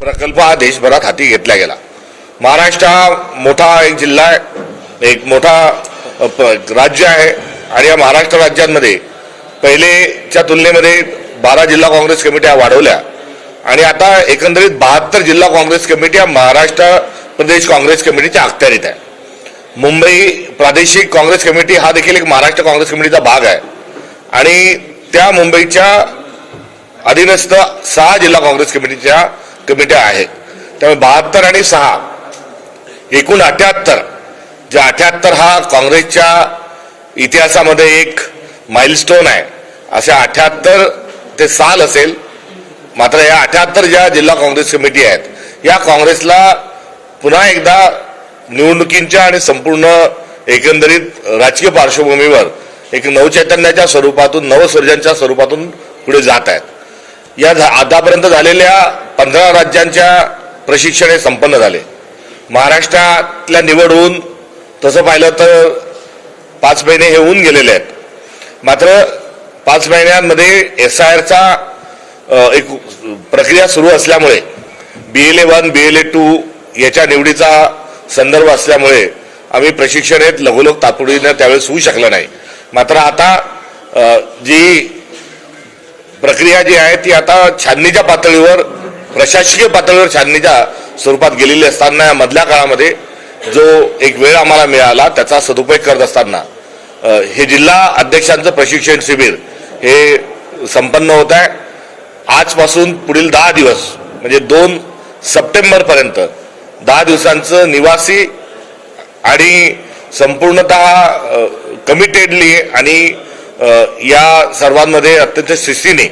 प्रकल्प हा देशभरात हाती घेतला गेला। महाराष्ट्र हा मोठा एक जिल्हा आहे, एक मोठा राज्य आहे आणि या महाराष्ट्र राज्यांमध्ये पहिलेच्या तुलनेमध्ये 12 जिल्हा काँग्रेस कमिट्या वाढवल्या आणि आता एकंदरीत 72 जिल्हा काँग्रेस कमिट्या महाराष्ट्र प्रदेश काँग्रेस कमिटीच्या अखत्यारीत आहे। मुंबई प्रादेशिक काँग्रेस कमिटी हा देखील एक महाराष्ट्र काँग्रेस कमिटीचा भाग आहे आणि त्या मुंबईच्या अधीनस्थ 6 जिल्हा काँग्रेस कमिटीच्या कमिट्या आहेत। त्यामुळे 72 आणि 6 एकूण 78, जे 78 हा काँग्रेसच्या इतिहासामध्ये एक माइलस्टोन आहे। अशा 78 ते साल असेल, मात्र या 78 ज्या जिल्हा काँग्रेस कमिटी आहेत या काँग्रेसला पुन्हा एकदा निवडणुकींच्या आणि संपूर्ण एकंदरीत राजकीय पार्श्वभूमीवर एक नवचैतन्याच्या स्वरूपातून, नवसर्जनच्या स्वरूपातून पुढे जात आहेत। या आतापर्यंत झालेल्या 15 राज्यांच्या प्रशिक्षण हे संपन्न झाले। महाराष्ट्रातल्या निवड होऊन तसं पाहिलं तर 5 महिने हे होऊन गेलेले आहेत, मात्र 5 महिन्यांमध्ये SIRचा एक प्रक्रिया सुरू असल्यामुळे BLA 1 BLA 2 याच्या निवडीचा संदर्भ असल्यामुळे आम्ही प्रशिक्षण हे लघुलघु तातडीने त्यावेळेस होऊ शकलं नाही। मात्र आता जी प्रक्रिया जी आहे ती आता छाननीच्या पातळीवर, प्रशासकीय पातळीवर छाननीच्या स्वरूपात गेलेली असताना या मधल्या काळामध्ये जो एक वेळ आम्हाला मिळाला त्याचा सदुपयोग करत असताना हे जिल्हा अध्यक्षांचं प्रशिक्षण शिबिर हे संपन्न होत आहे। आजपासून पुढील 10 दिवस म्हणजे 2 सप्टेंबरपर्यंत 10 दिवसांचं निवासी आणि संपूर्णतः कमिटेडली आणि या सर्वांमध्ये अत्यंत शिस्तीने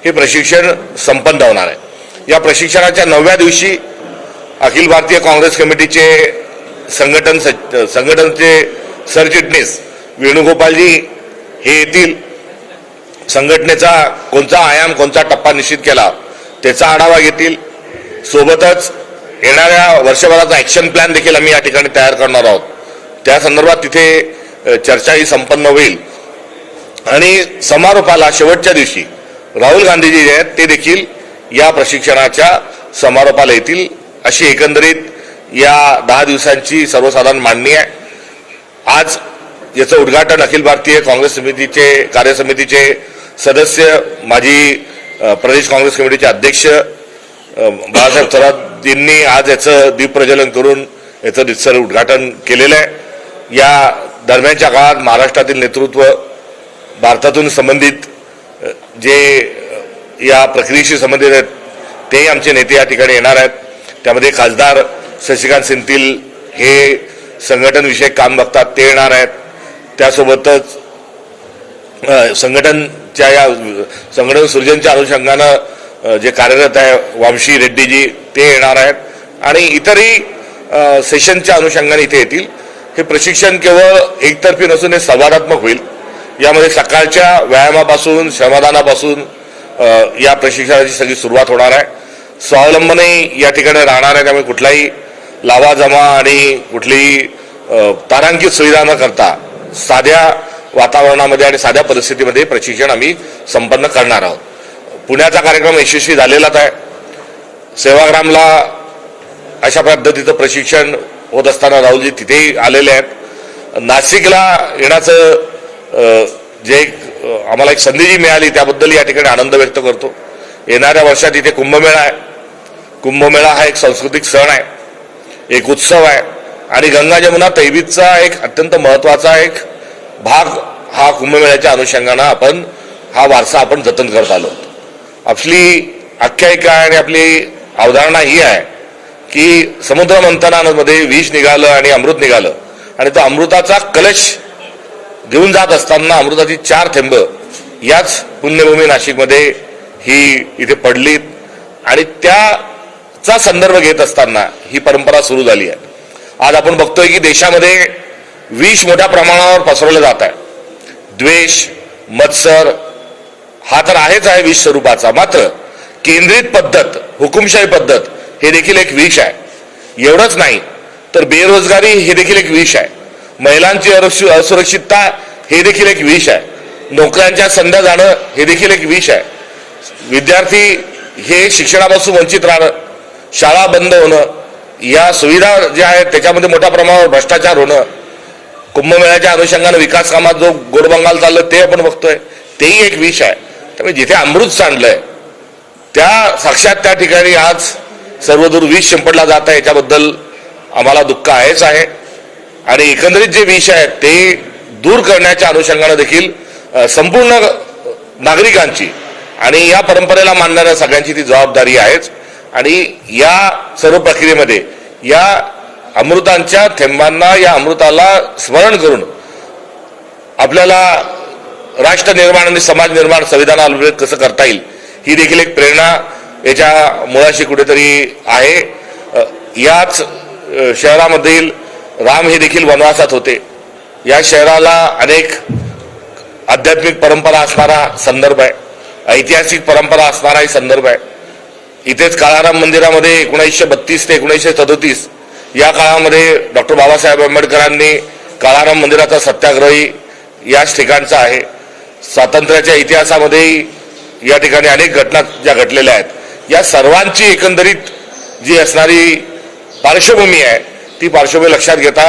हे प्रशिक्षण संपन्न होणार आहे। या प्रशिक्षणाच्या 9व्या दिवशी अखिल भारतीय काँग्रेस कमिटीचे संघटनचे सरचिटणीस वेणुगोपालजी हे येतील। संघटनेचा कोणता आयाम, कोणता टप्पा निश्चित केला त्याचा आढावा घेतील। सोबतच येणाऱ्या वर्षभराचा ॲक्शन प्लॅन देखील आम्ही या ठिकाणी तयार करणार आहोत। त्या संदर्भात तिथे चर्चाही संपन्न होईल आणि समारोपाला शेवटच्या दिवशी राहुल गांधीजी जे आहेत ते देखील या प्रशिक्षणाच्या समारोपाला येतील। अशी एकंदरीत या 10 दिवसांची सर्वसाधारण मांडणी आहे। आज याचं उद्घाटन अखिल भारतीय काँग्रेस समितीचे कार्यसमितीचे सदस्य, माजी प्रदेश काँग्रेस कमिटीचे अध्यक्ष बाळासाहेब थोरात यांनी आज याचं दीप प्रज्वलन करून याचं रितसर उद्घाटन केलेलं आहे। या दरम्यानच्या काळात महाराष्ट्रातील नेतृत्व, भारतातून संबंधित जे या प्रक्रियेशी संबंधित आहेत तेही आमचे नेते या ठिकाणी येणार आहेत। त्यामध्ये खासदार शशिकांत सेंथिल हे संघटनविषयक काम बघतात, ते येणार आहेत। त्यासोबतच संघटनच्या या संघटन सृजनच्या अनुषंगानं जे कार्यरत आहे वामशी रेड्डीजी ते येणार आहेत आणि इतरही सेशनच्या अनुषंगाने इथे येतील। हे प्रशिक्षण केवळ एकतर्फी नसून हे संवादात्मक होईल। यामध्ये सकाळच्या व्यायामापासून, श्रमदानापासून या प्रशिक्षणाची सगळी सुरुवात होणार आहे। स्वावलंबनही या ठिकाणी राहणार आहे, त्यामुळे कुठलाही लावाजमा आणि कुठलीही तारांकित सुविधा न करता साध्या वातावरणामध्ये आणि साध्या परिस्थितीमध्ये प्रशिक्षण आम्ही संपन्न करणार आहोत। पुण्याचा कार्यक्रम यशस्वी झालेलाच आहे। सेवाग्रामला अशा पद्धतीचं प्रशिक्षण होत असताना राहुलजी तिथेही आलेले आहेत। नाशिकला येण्याचं जे आम्हाला एक संधी जी मिळाली त्याबद्दल या ठिकाणी आनंद व्यक्त करतो। येणाऱ्या वर्षात इथे कुंभमेळा आहे। कुंभमेळा हा एक सांस्कृतिक सण आहे, एक उत्सव आहे आणि गंगा जमुना तैबीतचा एक अत्यंत महत्त्वाचा एक भाग हा कुंभमेळ्याच्या अनुषंगानं आपण हा वारसा आपण जतन करत आलो। आपली आख्यायिका आणि आपली अवधारणा ही आहे की समुद्र मंथनामध्ये विष निघालं आणि अमृत निघालं आणि तो अमृताचा कलश घेऊन जात असताना अमृताची 4 थेंब याच पुण्यभूमी नाशिकमध्ये ही इथे पडलीत आणि त्याचा संदर्भ घेत असताना ही परंपरा सुरू झाली आहे। आज आपण बघतोय की देशामध्ये विष मोठ्या प्रमाणावर पसरवलं जात आहे। द्वेष, मत्सर हा तर आहेच आहे विष स्वरूपाचा, मात्र केंद्रित पद्धत, हुकुमशाही पद्धत हे देखील एक विष आहे। एवढंच नाही तर बेरोजगारी हे देखील एक विष आहे। महिलांची असुरक्षितता हे देखील एक विष आहे। नोकऱ्यांच्या संध्या जाणं हे देखील एक विष आहे। विद्यार्थी हे शिक्षणापासून वंचित राहणं शाळा बंद होणं, या सुविधा ज्या आहेत त्याच्यामध्ये मोठ्या प्रमाणावर भ्रष्टाचार होणं, कुंभमेळ्याच्या अनुषंगाने विकास कामात जो गोडबंगाल चाललं ते आपण बघतोय, तेही एक विष आहे. त्यामुळे जिथे अमृत सांडलंय त्या साक्षात त्या ठिकाणी आज सर्वदूर विष शिंपडला जात आहे. याच्याबद्दल आम्हाला दुःख आहेच आहे. आणि एकंदरीत जे विष आहेत ते दूर करण्याच्या अनुषंगाने देखील संपूर्ण नागरिकांची आणि या परंपरेला मानणाऱ्या सगळ्यांची ती जबाबदारी आहेच. आणि या सर्व प्रक्रियेमध्ये या अमृतांच्या थेंबांना, या अमृताला स्मरण करून आपल्याला राष्ट्र निर्माण आणि समाज निर्माण संविधानान्वये कसं करता येईल ही देखील एक प्रेरणा याच्या मुळाशी कुठेतरी आहे. याच शहरामधील राम हे देखील वनवासात होते. या शहराला अनेक आध्यात्मिक परंपरा असणारा संदर्भ आहे, ऐतिहासिक परंपरा असणाराही संदर्भ आहे. इथेच काळाराम मंदिरामध्ये 1932 ते 1937 या काळामध्ये डॉक्टर बाबासाहेब आंबेडकरांनी काळाराम मंदिराचा सत्याग्रही याच ठिकाणचा आहे. स्वातंत्र्याच्या इतिहासामध्ये या ठिकाणी अनेक घटना ज्या घडलेल्या आहेत, या सर्वांची एकंदरीत जी असणारी पार्श्वभूमी आहे ती पार्श्वभूमी लक्षात घेता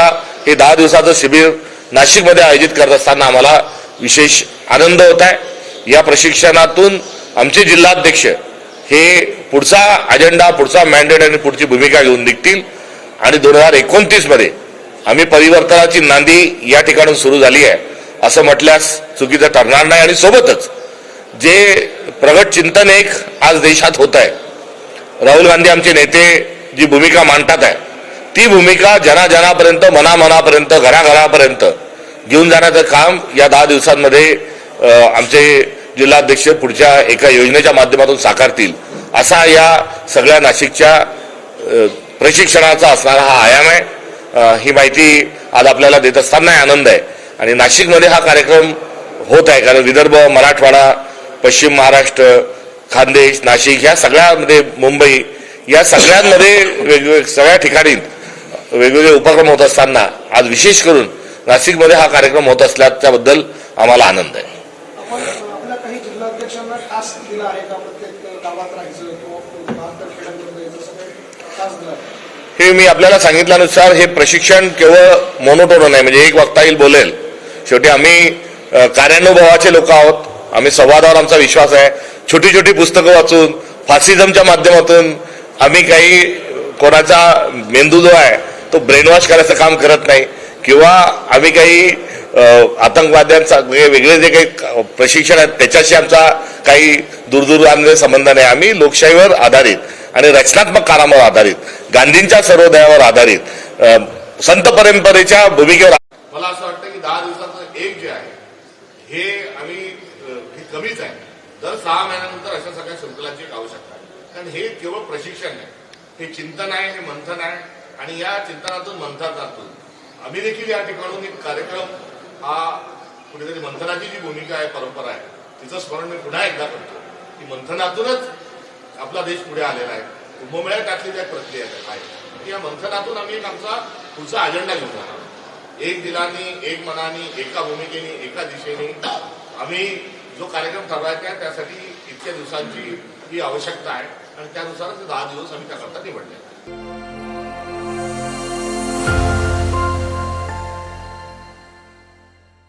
हे 10 दिवसाचं शिबिर नाशिकमध्ये आयोजित करत असताना आम्हाला विशेष आनंद होत आहे. या प्रशिक्षणातून आमचे जिल्हाध्यक्ष हे पुढचा अजेंडा, पुढचा मॅन्डेट आणि पुढची भूमिका घेऊन निघतील. आणि 2029 मध्ये आम्ही परिवर्तनाची नांदी या ठिकाणून सुरू झाली आहे असं म्हटल्यास चुकीचं ठरणार नाही. आणि सोबतच जे प्रगत चिंतन एक आज देशात होत आहे, राहुल गांधी आमचे नेते जी भूमिका मांडतात आहे ती भूमिका जनाजनापर्यंत, मनामनापर्यंत, घराघरापर्यंत घेऊन जाण्याचं काम या 10 दिवसांमध्ये आमचे जिल्हाध्यक्ष पुढच्या एका योजनेच्या माध्यमातून साकारतील असा या सगळ्या नाशिकच्या प्रशिक्षणाचा असणारा हा आयाम आहे. ही माहिती आज आपल्याला देत असताना आनंद आहे. आणि नाशिकमध्ये हा कार्यक्रम होत आहे कारण विदर्भ, मराठवाडा, पश्चिम महाराष्ट्र, खानदेश, नाशिक ह्या सगळ्यामध्ये, मुंबई या सगळ्यांमध्ये वेगवेगळ्या सगळ्या ठिकाणी वेगवेगळे उपक्रम होत असताना आज विशेष करून नाशिकमध्ये हा कार्यक्रम होत असल्याच्याबद्दल आम्हाला आनंद आहे. आपल्या काही जिल्हाध्यक्षांना टास्क दिला आहे का प्रत्येक गावात राहायचं किंवा टास्क दिला? हे मी आपल्याला सांगितल्यानुसार हे प्रशिक्षण केवळ मोनोटोन नाही, म्हणजे एक वक्ता येईल बोलेल. शेवटी आम्ही कार्यानुभवाचे लोक आहोत. आम्ही संवादावर आमचा विश्वास आहे. छोटी छोटी पुस्तकं वाचून, फासिझमच्या माध्यमातून आम्ही काही कोणाचा मेंदू जो आहे तो ब्रेनवॉश करायचं काम करत नाही किंवा आम्ही काही आतंकवाद्यांचा वेगळे जे काही प्रशिक्षण आहेत त्याच्याशी आमचा काही दूरदूर संबंध नाही. आम्ही लोकशाहीवर आधारित आणि रचनात्मक कामावर आधारित, गांधींच्या सर्वोदयावर आधारित, संत परंपरेच्या भूमिकेवर. मला असं वाटतं की 10 दिवसाचं एक जे आहे हे आम्ही कमीच आहे. दर 6 महिन्यानंतर अशा सगळ्या शृंखलाची एक आवश्यकता आहे. कारण हे केवळ प्रशिक्षण नाही, हे चिंतन आहे, हे मंथन आहे. आणि या चिंतनातून मंथनातून आम्ही देखील या ठिकाणून एक कार्यक्रम हा कुठेतरी मंथनाची जी भूमिका आहे, परंपरा आहे, तिचं स्मरण मी पुन्हा एकदा करतो की मंथनातूनच आपला देश पुढे आलेला आहे. कुंभमेळ्यात टाकलेली एक प्रक्रिया आहे. या मंथनातून आम्ही एक आमचा पुढचा अजेंडा घेऊन जाणार. एक दिलाने, एक मनाने, एका भूमिकेने, एका दिशेने आम्ही जो कार्यक्रम ठरवायचा आहे त्यासाठी इतक्या दिवसांची ही आवश्यकता आहे आणि त्यानुसारच 10 दिवस आम्ही त्याकरता निवडले.